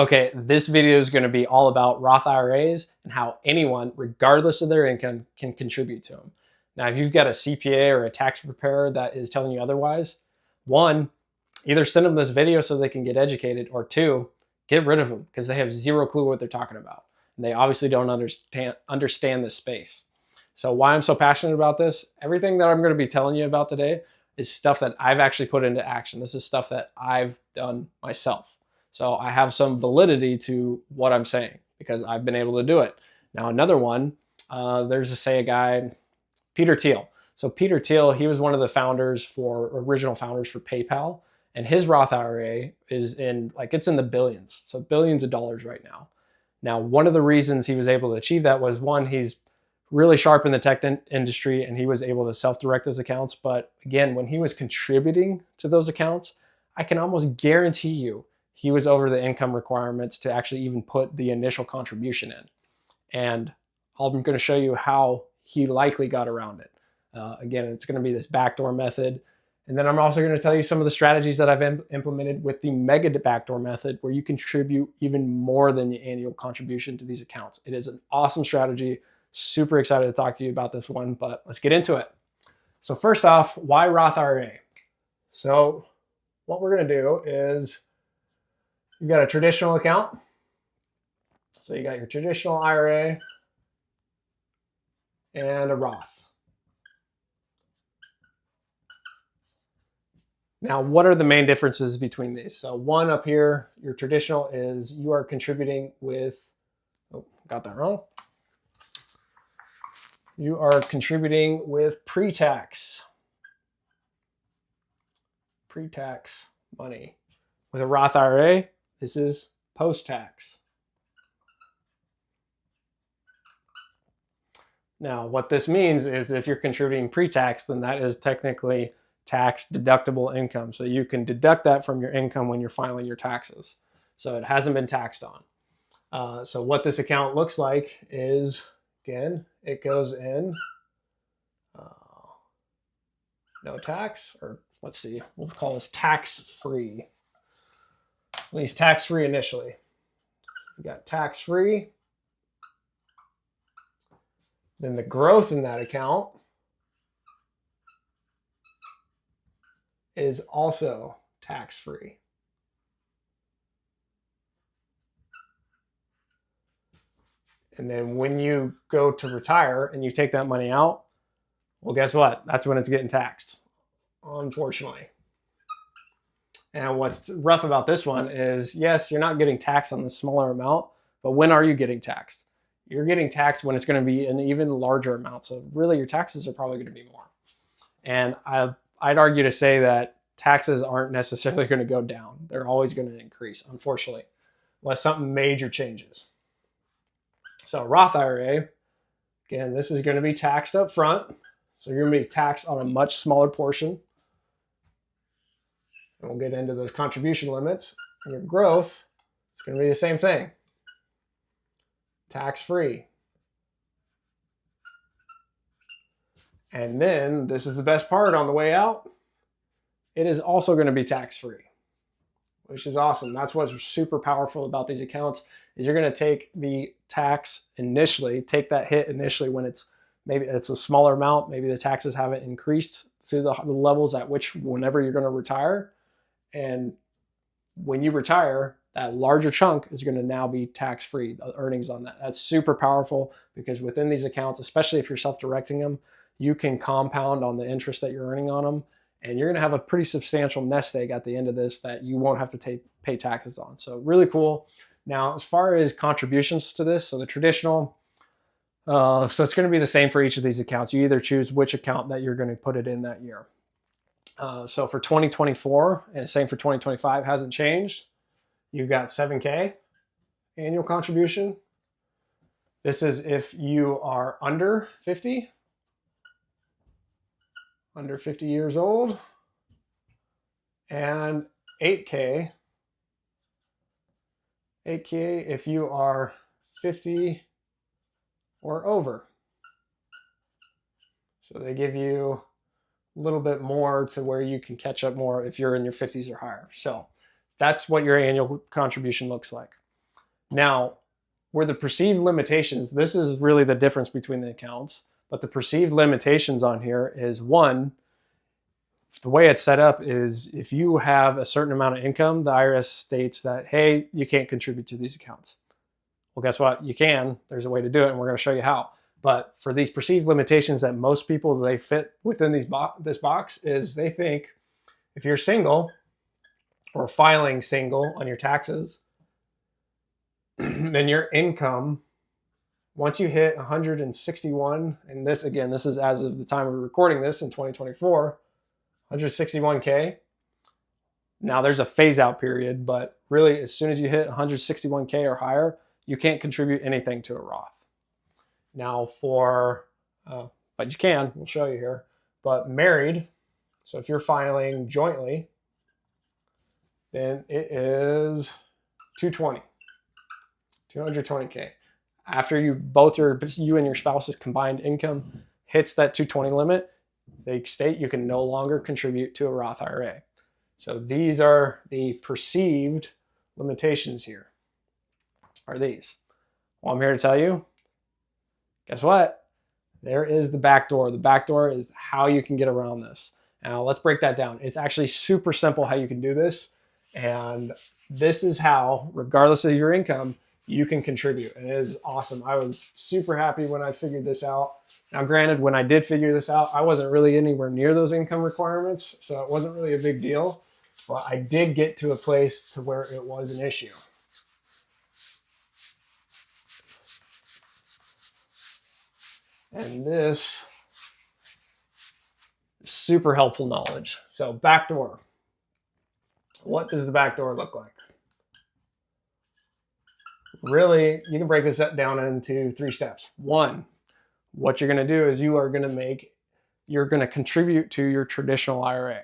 Okay, this video is going to be all about Roth IRAs and how anyone, regardless of their income, can contribute to them. Now, if you've got a CPA or a tax preparer that is telling you otherwise, one, either send them this video so they can get educated, or two, get rid of them because they have zero clue what they're talking about. And they obviously don't understand this space. So why I'm so passionate about this, everything that I'm going to be telling you about today is stuff that I've actually put into action. This is stuff that I've done myself. So I have some validity to what I'm saying because I've been able to do it. Now, another one, there's a guy, Peter Thiel. So Peter Thiel, he was one of the original founders for PayPal, and his Roth IRA is it's in the billions. So billions of dollars right now. Now, one of the reasons he was able to achieve that was, one, he's really sharp in the tech industry and he was able to self-direct those accounts. But again, when he was contributing to those accounts, I can almost guarantee you he was over the income requirements to actually even put the initial contribution in. And I'm going to show you how he likely got around it. Again, it's going to be this backdoor method. And then I'm also going to tell you some of the strategies that I've implemented with the mega backdoor method, where you contribute even more than the annual contribution to these accounts. It is an awesome strategy. Super excited to talk to you about this one, but let's get into it. So first off, why Roth IRA? So what we're going to do is, you've got a traditional account. So you got your traditional IRA and a Roth. Now, what are the main differences between these? So one up here, your traditional, is you are contributing with, oh, got that wrong. You are contributing with pre-tax money. With a Roth IRA, this is post-tax. Now, what this means is if you're contributing pre-tax, then that is technically tax deductible income. So you can deduct that from your income when you're filing your taxes. So it hasn't been taxed on. So what this account looks like is, again, it goes in no tax, or let's see, we'll call this tax-free. At least tax-free initially. We got tax-free. Then the growth in that account is also tax-free. And then when you go to retire and you take that money out, well, guess what? That's when it's getting taxed, unfortunately. And what's rough about this one is, yes, you're not getting taxed on the smaller amount, but when are you getting taxed? You're getting taxed when it's going to be an even larger amount. So really your taxes are probably going to be more. And I'd argue to say that taxes aren't necessarily going to go down. They're always going to increase, unfortunately, unless something major changes. So Roth IRA, again, this is going to be taxed up front. So you're going to be taxed on a much smaller portion. And we'll get into those contribution limits. And your growth is going to be the same thing. Tax-free. And then, this is the best part on the way out, it is also going to be tax-free, which is awesome. That's what's super powerful about these accounts, is you're going to take the tax initially, take that hit initially when maybe it's a smaller amount, maybe the taxes haven't increased to the levels at which whenever you're going to retire. And when you retire, that larger chunk is going to now be tax-free, the earnings on that. That's super powerful because within these accounts, especially if you're self-directing them, you can compound on the interest that you're earning on them. And you're going to have a pretty substantial nest egg at the end of this that you won't have to pay taxes on. So really cool. Now, as far as contributions to this, so the traditional, so it's going to be the same for each of these accounts. You either choose which account that you're going to put it in that year. So for 2024, and same for 2025, hasn't changed. You've got $7K annual contribution. This is if you are under 50 years old, and $8K if you are 50 or over. So they give you a little bit more to where you can catch up more if you're in your 50s or higher. So that's what your annual contribution looks like. Now, where the perceived limitations, this is really the difference between the accounts, but the perceived limitations on here is one, the way it's set up is if you have a certain amount of income, the IRS states that, hey, you can't contribute to these accounts. Well, guess what? You can. There's a way to do it, and we're going to show you how. But for these perceived limitations that most people, they fit within this box is they think if you're single or filing single on your taxes, then your income, once you hit 161, and this, again, this is as of the time we're recording this in 2024, 161K. Now there's a phase out period, but really as soon as you hit 161K or higher, you can't contribute anything to a Roth. Now but you can, we'll show you here, but married, so if you're filing jointly, then it is 220K. After you and your spouse's combined income hits that 220 limit, they state you can no longer contribute to a Roth IRA. So these are the perceived limitations here, are these. Well, I'm here to tell you, guess what? There is the backdoor. The backdoor is how you can get around this. Now let's break that down. It's actually super simple how you can do this. And this is how, regardless of your income, you can contribute. And it is awesome. I was super happy when I figured this out. Now, granted, when I did figure this out, I wasn't really anywhere near those income requirements, so it wasn't really a big deal. But I did get to a place to where it was an issue. And this is super helpful knowledge. So backdoor. What does the backdoor look like? Really, you can break this down into 3 steps. 1, what you're going to do is you're going to contribute to your traditional IRA.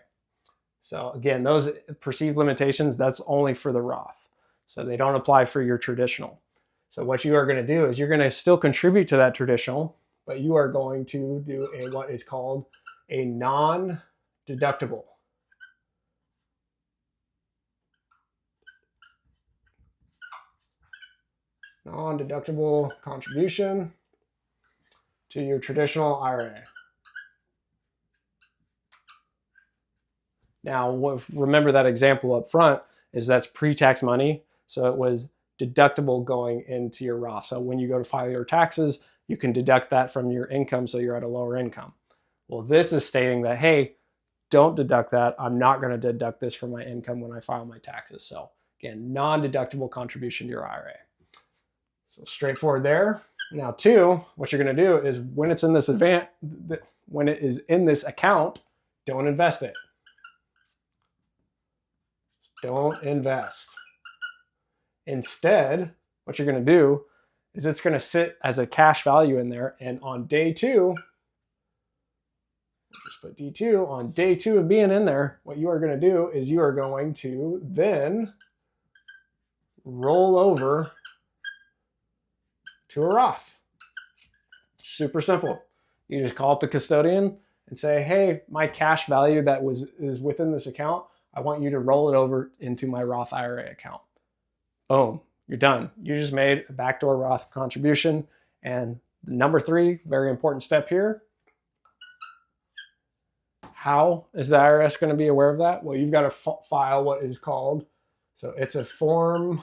So again, those perceived limitations, that's only for the Roth. So they don't apply for your traditional. So what you are going to do is you're going to still contribute to that traditional, but you are going to do what is called a non-deductible. Non-deductible contribution to your traditional IRA. Now, remember that example up front is that's pre-tax money. So it was deductible going into your Roth. So when you go to file your taxes, you can deduct that from your income so you're at a lower income. Well, this is stating that, hey, don't deduct that. I'm not going to deduct this from my income when I file my taxes. So again, non-deductible contribution to your IRA. So straightforward there. Now 2, what you're going to do is when it is in this account, don't invest it. Don't invest. Instead, what you're going to do is it's going to sit as a cash value in there. And on day 2, just put D2, on day 2 of being in there, what you are going to do is you are going to then roll over to a Roth. Super simple. You just call up the custodian and say, hey, my cash value that is within this account, I want you to roll it over into my Roth IRA account. Boom, you're done. You just made a backdoor Roth contribution. And number 3, very important step here. How is the IRS going to be aware of that? Well, you've got to file what is called, so it's a form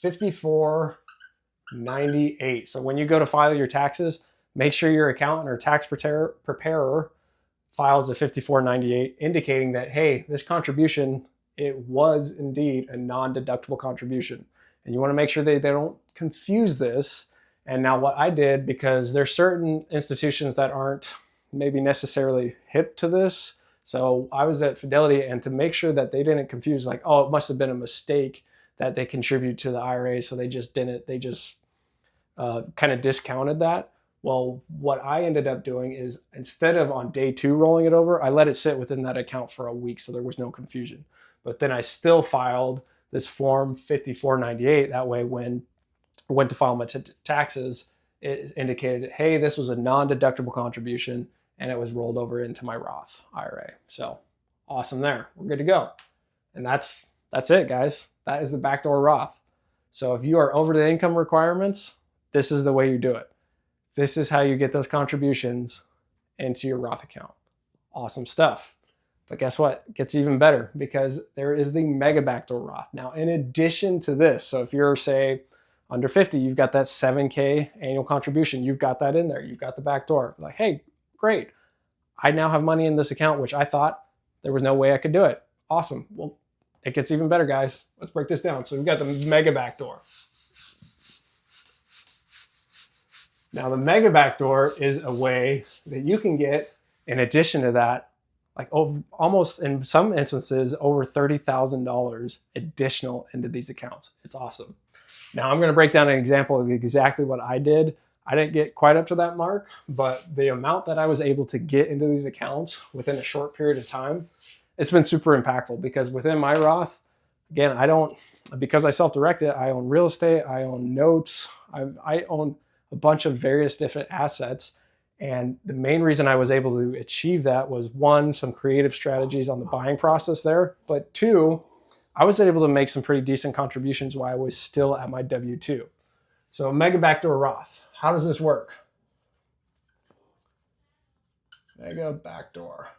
5498. So when you go to file your taxes, make sure your accountant or tax preparer files a 5498 indicating that, hey, this contribution, it was indeed a non-deductible contribution. And you want to make sure they don't confuse this. And now what I did, because there's certain institutions that aren't maybe necessarily hip to this. So I was at Fidelity, and to make sure that they didn't confuse, like, oh, it must have been a mistake that they contribute to the IRA, so they just didn't, they just kind of discounted that. Well, what I ended up doing is instead of on day 2 rolling it over, I let it sit within that account for a week so there was no confusion. But then I still filed this form 5498. That way when I went to file my taxes, it indicated, hey, this was a non-deductible contribution and it was rolled over into my Roth IRA. So awesome there. We're good to go. And that's it, guys. That is the backdoor Roth. So if you are over the income requirements, this is the way you do it. This is how you get those contributions into your Roth account. Awesome stuff. But guess what? It gets even better because there is the mega backdoor Roth. Now, in addition to this, so if you're, say, under 50, you've got that 7K annual contribution. You've got that in there. You've got the backdoor. Like, hey, great. I now have money in this account, which I thought there was no way I could do it. Awesome. Well, it gets even better, guys. Let's break this down. So we've got the mega backdoor. Now, the mega backdoor is a way that you can get, in addition to that, like almost in some instances, over $30,000 additional into these accounts. It's awesome. Now I'm going to break down an example of exactly what I did. I didn't get quite up to that mark, but the amount that I was able to get into these accounts within a short period of time, it's been super impactful because within my Roth, again, because I self-direct it, I own real estate, I own notes, I own a bunch of various different assets. And the main reason I was able to achieve that was, one, some creative strategies on the buying process there, but two, I was able to make some pretty decent contributions while I was still at my W-2. So mega backdoor Roth, how does this work? Mega backdoor.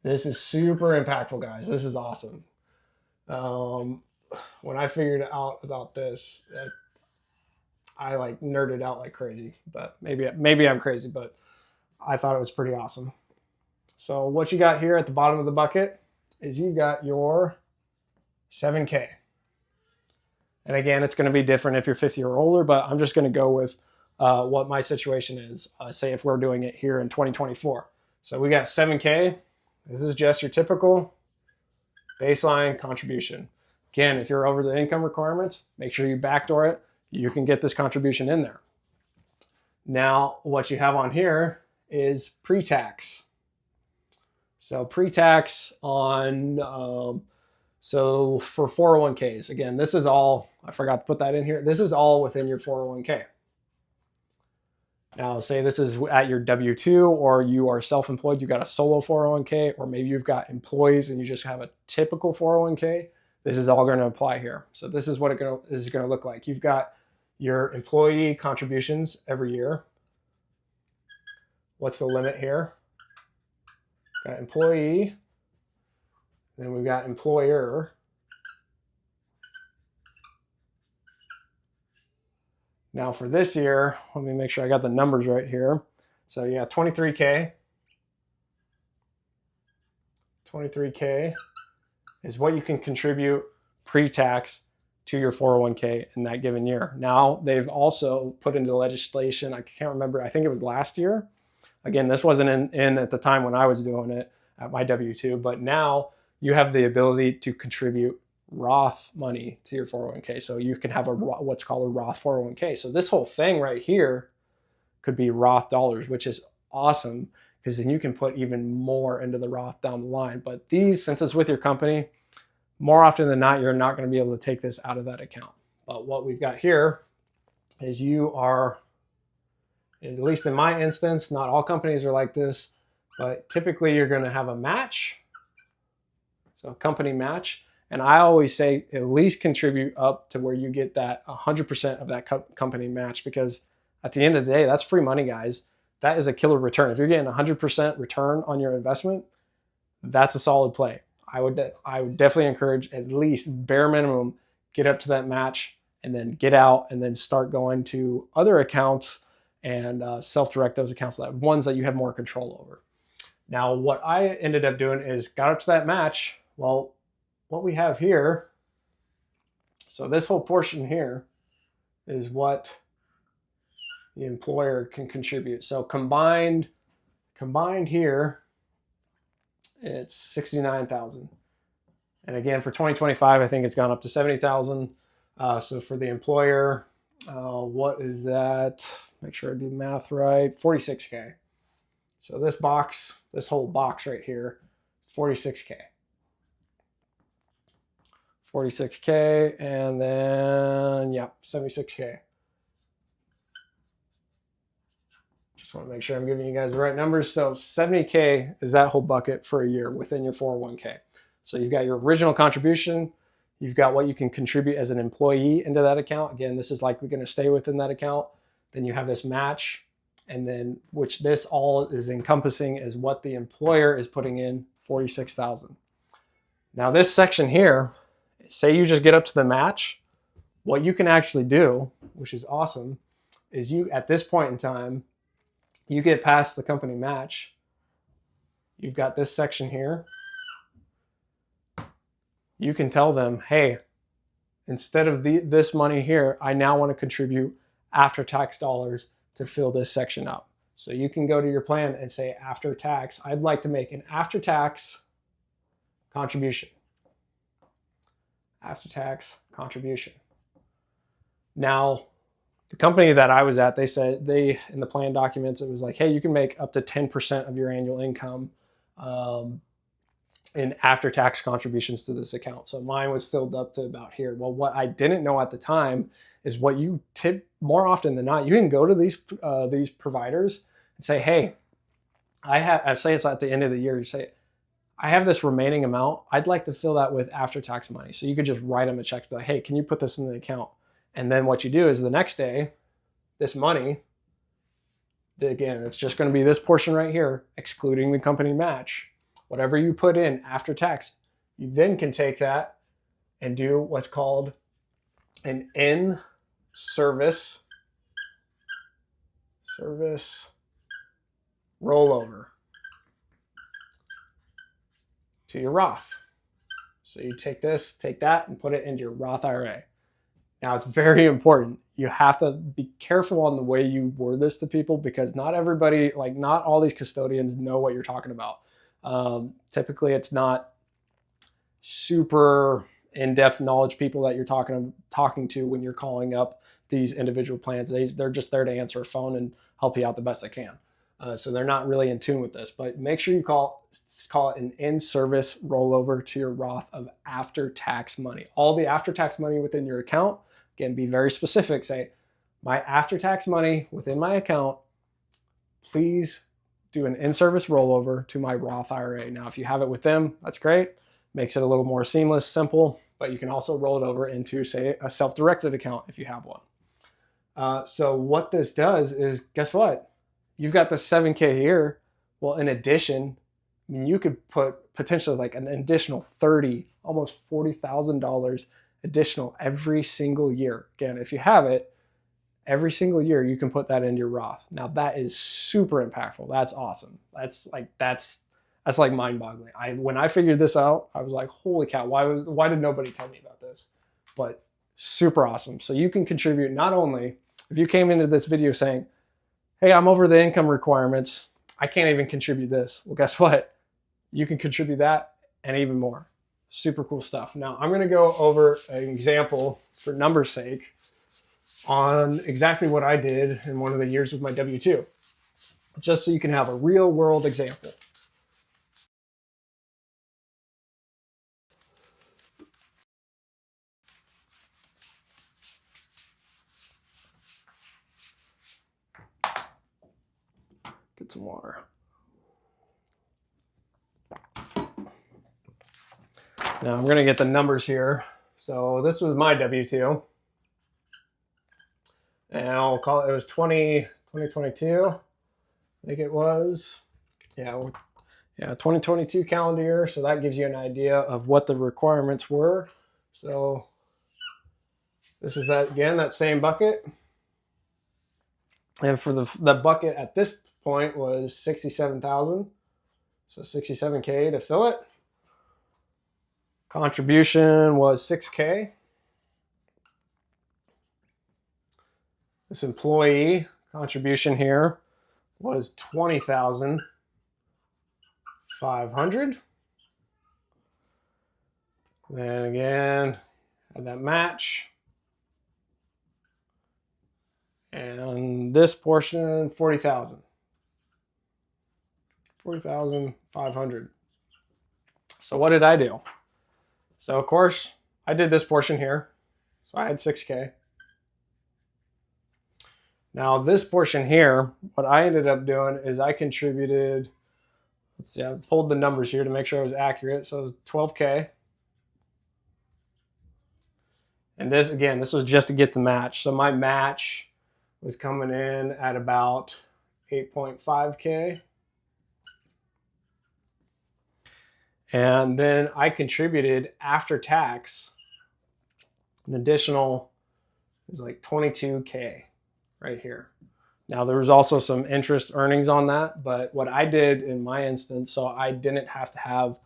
This is super impactful, guys. This is awesome. When I figured out about this, I like nerded out like crazy, but maybe I'm crazy, but I thought it was pretty awesome. So what you got here at the bottom of the bucket is you've got your 7K. And again, it's going to be different if you're 50 or older, but I'm just going to go with what my situation is. Say if we're doing it here in 2024. So we got 7K. This is just your typical baseline contribution. Again, if you're over the income requirements, make sure you backdoor it. You can get this contribution in there. Now, what you have on here is pre-tax. So pre-tax on, so for 401ks, again, this is all, I forgot to put that in here. This is all within your 401k. Now, say this is at your W-2 or you are self-employed, you've got a solo 401k, or maybe you've got employees and you just have a typical 401k. This is all going to apply here. So this is what it is going to look like. You've got your employee contributions every year. What's the limit here? Got employee, then we've got employer. Now for this year, let me make sure I got the numbers right here. So yeah, 23K. 23K is what you can contribute pre-tax to your 401k in that given year. Now they've also put into legislation, I can't remember, I think it was last year. Again, this wasn't in at the time when I was doing it at my W-2, but now you have the ability to contribute Roth money to your 401k. So you can have what's called a Roth 401k. So this whole thing right here could be Roth dollars, which is awesome because then you can put even more into the Roth down the line. But these, since it's with your company, more often than not, you're not going to be able to take this out of that account. But what we've got here is you are, at least in my instance, not all companies are like this, but typically you're going to have a match. So a company match. And I always say at least contribute up to where you get that 100% of that company match, because at the end of the day, that's free money, guys. That is a killer return. If you're getting 100% return on your investment, that's a solid play. I would definitely encourage at least bare minimum, get up to that match and then get out and then start going to other accounts and self-direct those accounts, ones that you have more control over. Now, what I ended up doing is got up to that match. Well, what we have here, so this whole portion here is what the employer can contribute. So combined here, it's 69,000. And again, for 2025, I think it's gone up to 70,000. So for the employer, what is that? Make sure I do the math right. 46K. So this box, this whole box right here, 46K. 46K, and then, yeah, 76K. Just want to make sure I'm giving you guys the right numbers. So 70K is that whole bucket for a year within your 401k. So you've got your original contribution, You've got what you can contribute as an employee into that account. Again, this is likely going to stay within that account. Then you have this match, and then which this all is encompassing is what the employer is putting in, $46,000. Now this section here, say you just get up to the match, what you can actually do, which is awesome, is you at this point in time, you get past the company match. You've got this section here. You can tell them, hey, instead of this money here, I now want to contribute after-tax dollars to fill this section up. So you can go to your plan and say, after tax, I'd like to make an after-tax contribution. After-tax contribution. Now, the company that I was at, they said in the plan documents, it was like, hey, you can make up to 10% of your annual income in after-tax contributions to this account. So mine was filled up to about here. Well, what I didn't know at the time is what you tip more often than not. You can go to these providers and say, hey, I say it's at the end of the year. You say, I have this remaining amount. I'd like to fill that with after-tax money. So you could just write them a check, be like, hey, can you put this in the account? And then what you do is the next day, this money, again, it's just going to be this portion right here, excluding the company match. Whatever you put in after tax, you then can take that and do what's called an in-service rollover to your Roth. So you take this, take that, and put it into your Roth IRA. Now, it's very important. You have to be careful on the way you word this to people, because not everybody, like not all these custodians know what you're talking about. Typically, it's not super in-depth knowledge people that you're talking to when you're calling up these individual plans. They're just there to answer a phone and help you out the best they can. So they're not really in tune with this, but make sure you call it an in-service rollover to your Roth of after-tax money. All the after-tax money within your account, again, be very specific. Say, my after-tax money within my account, please do an in-service rollover to my Roth IRA. Now, if you have it with them, that's great. Makes it a little more seamless, simple, but you can also roll it over into, say, a self-directed account if you have one. So what this does is, guess what? You've got the 7K here. Well, in addition, I mean, you could put potentially like an additional $30,000, almost $40,000 additional every single year. Again, if you have it, every single year you can put that into your Roth. Now that is super impactful. That's awesome. That's like mind-boggling. When I figured this out, I was like, holy cow, why did nobody tell me about this? But super awesome. So you can contribute not only, if you came into this video saying, hey, I'm over the income requirements, I can't even contribute this. Well, guess what? You can contribute that and even more. Super cool stuff. Now, I'm going to go over an example for numbers' sake on exactly what I did in one of the years with my W-2, just so you can have a real-world example. Get some water. Now I'm going to get the numbers here. So this was my W-2. And I'll call it, it was 2022. I think it was. Yeah, 2022 calendar year. So that gives you an idea of what the requirements were. So this is that, again, that same bucket. And for the bucket at this point was 67,000. So 67K to fill it. Contribution was 6K. This employee contribution here was 20,500. Then again, had that match. And this portion, 40,000. 40,500. So what did I do? So of course, I did this portion here. So I had 6K. Now this portion here, what I ended up doing is I contributed, let's see, I pulled the numbers here to make sure I was accurate. So it was 12K. And this, again, this was just to get the match. So my match was coming in at about 8.5K. And then I contributed after tax an additional, it was like 22K right here. Now there was also some interest earnings on that, but what I did in my instance, so I didn't have to have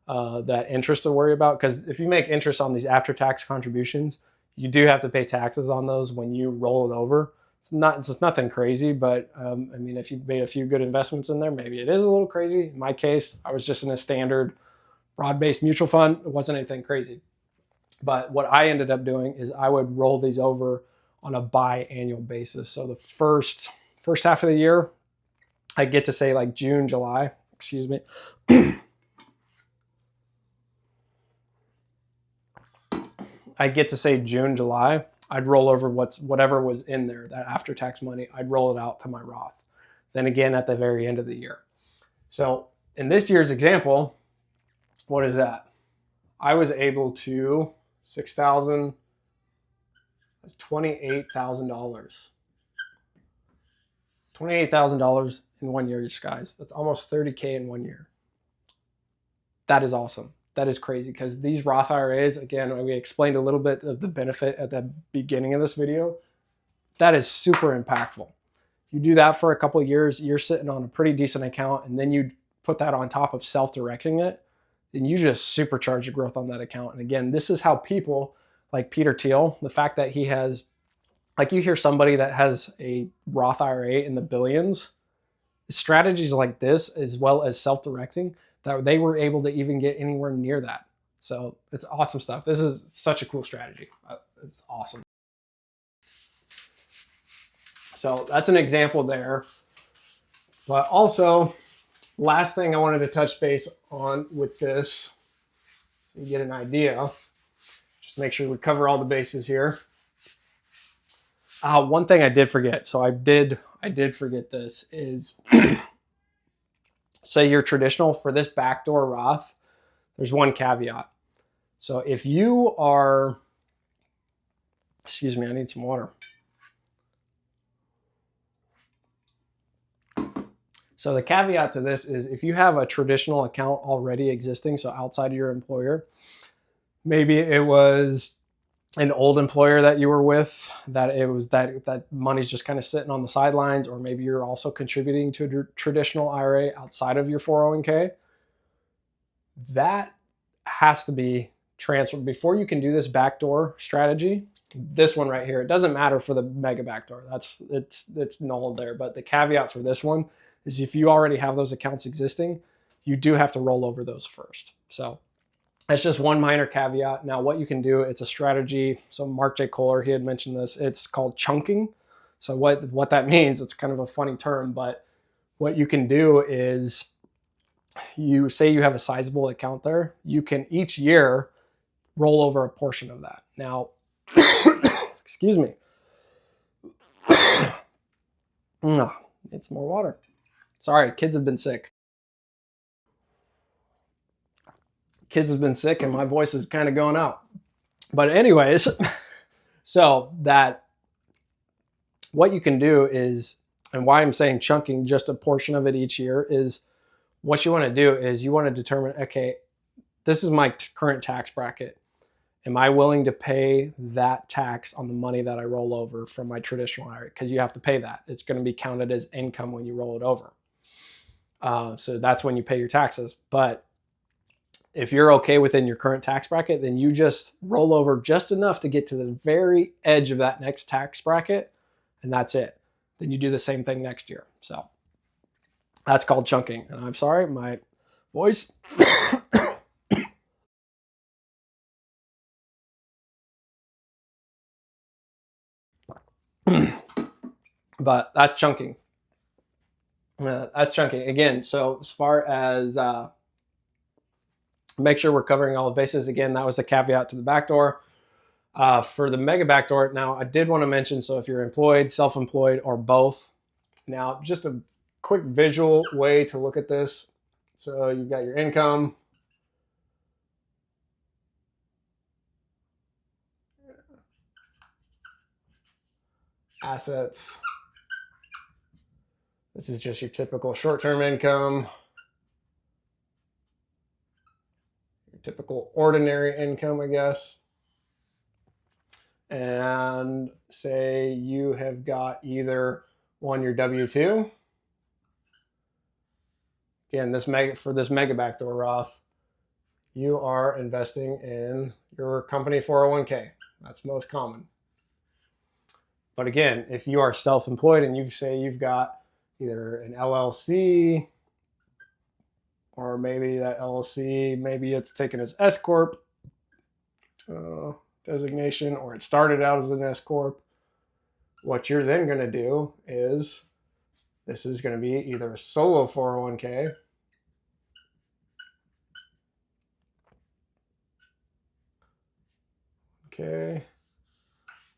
that interest to worry about, because if you make interest on these after-tax contributions, you do have to pay taxes on those when you roll it over. It's nothing crazy, but I mean, if you made a few good investments in there, maybe it is a little crazy. In my case, I was just in a standard broad-based mutual fund. It wasn't anything crazy. But what I ended up doing is I would roll these over on a biannual basis. So the first half of the year, I get to say like June, July, excuse me. I get to say June, July, I'd roll over whatever was in there, that after-tax money, I'd roll it out to my Roth. Then again, at the very end of the year. So in this year's example, what is that? I was able to, 6,000, that's $28,000. $28,000 in 1 year, guys. That's almost 30K in 1 year. That is awesome. That is crazy, because these Roth IRAs, again, we explained a little bit of the benefit at the beginning of this video. That is super impactful. You do that for a couple of years, you're sitting on a pretty decent account, and then you put that on top of self-directing it, then you just supercharge the growth on that account. And again, this is how people like Peter Thiel, the fact that he has, like, you hear somebody that has a Roth IRA in the billions, strategies like this, as well as self-directing, that they were able to even get anywhere near that. So it's awesome stuff. This is such a cool strategy. It's awesome. So that's an example there. But also, last thing I wanted to touch base on with this, so you get an idea, just make sure we cover all the bases here. One thing I did forget, so I did forget this, is say you're traditional for this backdoor Roth, there's one caveat. So if you are, excuse me, I need some water. So the caveat to this is if you have a traditional account already existing, so outside of your employer, maybe it was an old employer that you were with, that it was that money's just kind of sitting on the sidelines, or maybe you're also contributing to a traditional IRA outside of your 401k, that has to be transferred before you can do this backdoor strategy. This one right here, it doesn't matter for the mega backdoor, it's null there, but the caveat for this one is if you already have those accounts existing, you do have to roll over those first. So that's just one minor caveat. Now, what you can do, it's a strategy. So Mark J. Kohler, he had mentioned this. It's called chunking. So what that means, it's kind of a funny term, but what you can do is, you say you have a sizable account there, you can each year roll over a portion of that. Now, excuse me. Need some more water. Sorry, kids have been sick. Kids have been sick and my voice is kind of going out. But anyways, so that what you can do is, and why I'm saying chunking just a portion of it each year, is what you want to do is you want to determine, okay, this is my current tax bracket. Am I willing to pay that tax on the money that I roll over from my traditional IRA? Because you have to pay that. It's going to be counted as income when you roll it over. So that's when you pay your taxes. But if you're okay within your current tax bracket, then you just roll over just enough to get to the very edge of that next tax bracket, and that's it. Then you do the same thing next year. So that's called chunking. And I'm sorry, my voice. But that's chunking. That's chunking. Again, so as far as make sure we're covering all the bases, again, that was the caveat to the backdoor. For the mega backdoor, now I did want to mention, so if you're employed, self-employed, or both, now just a quick visual way to look at this. So you've got your income. assets. This is just your typical short-term income, your typical ordinary income, I guess. And say you have got either your W-2. Again, for this mega backdoor Roth, you are investing in your company 401k. That's most common. But again, if you are self-employed and you say you've got either an LLC, or maybe that LLC, maybe it's taken as S Corp designation, or it started out as an S Corp, what you're then going to do is, this is going to be either a solo 401k,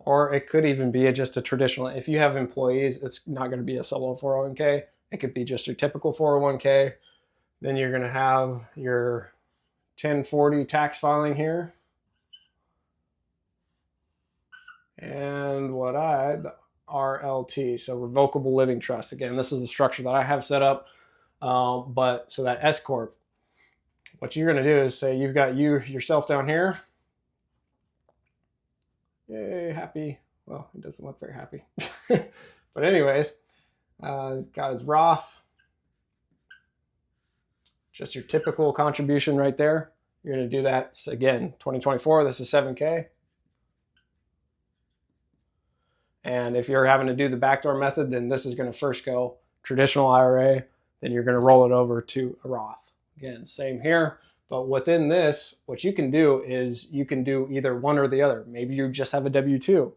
or it could even be just a traditional. If you have employees, it's not going to be a solo 401k. It could be just your typical 401k. Then you're going to have your 1040 tax filing here. And the RLT, so Revocable Living Trust. Again, this is the structure that I have set up. But so that S Corp, what you're going to do is say you've got yourself down here. Yay, happy. Well, he doesn't look very happy. But anyways, he's got his Roth. Just your typical contribution right there. You're going to do that. So again, 2024, this is 7K. And if you're having to do the backdoor method, then this is going to first go traditional IRA. Then you're going to roll it over to a Roth. Again, same here. But within this, what you can do is you can do either one or the other. Maybe you just have a W-2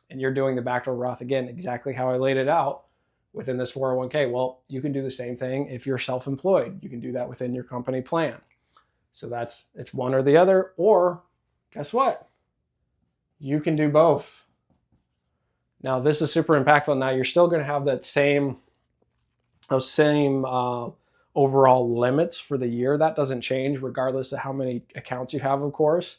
and you're doing the backdoor Roth, again, exactly how I laid it out within this 401k. Well, you can do the same thing if you're self-employed. You can do that within your company plan. So it's one or the other, or guess what? You can do both. Now, this is super impactful. Now, you're still going to have those same overall limits for the year. That doesn't change regardless of how many accounts you have, of course.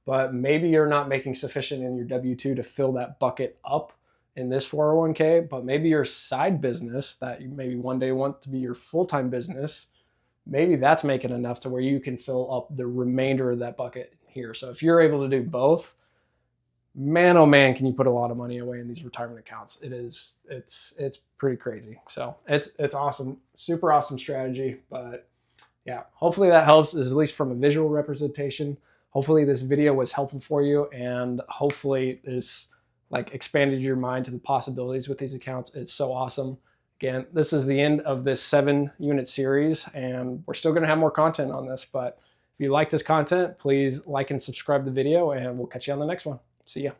But maybe you're not making sufficient in your W-2 to fill that bucket up in this 401k, but maybe your side business that you maybe one day want to be your full-time business, maybe that's making enough to where you can fill up the remainder of that bucket here. So if you're able to do both, man, oh man, can you put a lot of money away in these retirement accounts. It's pretty crazy. So it's awesome, super awesome strategy. But yeah, hopefully that helps, at least from a visual representation. Hopefully this video was helpful for you, and hopefully this expanded your mind to the possibilities with these accounts. It's so awesome. Again, this is the end of this 7-unit series, and we're still going to have more content on this. But if you like this content, please like and subscribe the video, and we'll catch you on the next one. See ya.